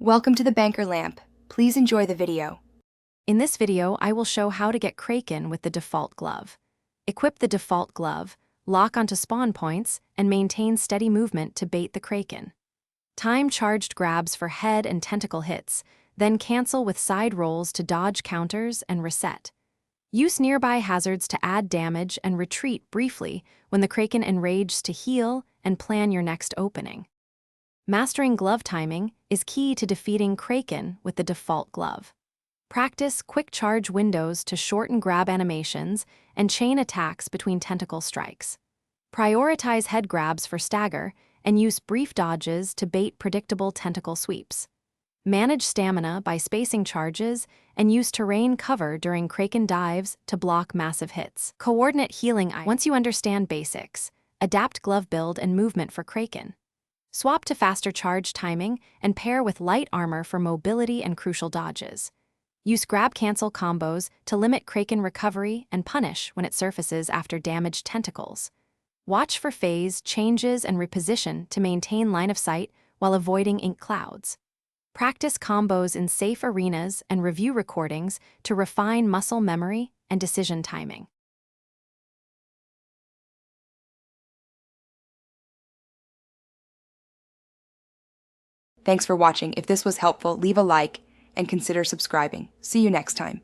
Welcome to the Banker Lamp. Please enjoy the video. In this video, I will show how to get Kraken with the default glove. Equip the default glove, lock onto spawn points, and maintain steady movement to bait the Kraken. Time charged grabs for head and tentacle hits, then cancel with side rolls to dodge counters and reset. Use nearby hazards to add damage and retreat briefly when the Kraken enrages to heal and plan your next opening. Mastering glove timing is key to defeating Kraken with the default glove. Practice quick charge windows to shorten grab animations and chain attacks between tentacle strikes. Prioritize head grabs for stagger and use brief dodges to bait predictable tentacle sweeps. Manage stamina by spacing charges and use terrain cover during Kraken dives to block massive hits. Coordinate healing. Once you understand basics, adapt glove build and movement for Kraken. Swap to faster charge timing and pair with light armor for mobility and crucial dodges. Use grab-cancel combos to limit Kraken recovery and punish when it surfaces after damaged tentacles. Watch for phase changes and reposition to maintain line of sight while avoiding ink clouds. Practice combos in safe arenas and review recordings to refine muscle memory and decision timing. Thanks for watching. If this was helpful, leave a like and consider subscribing. See you next time.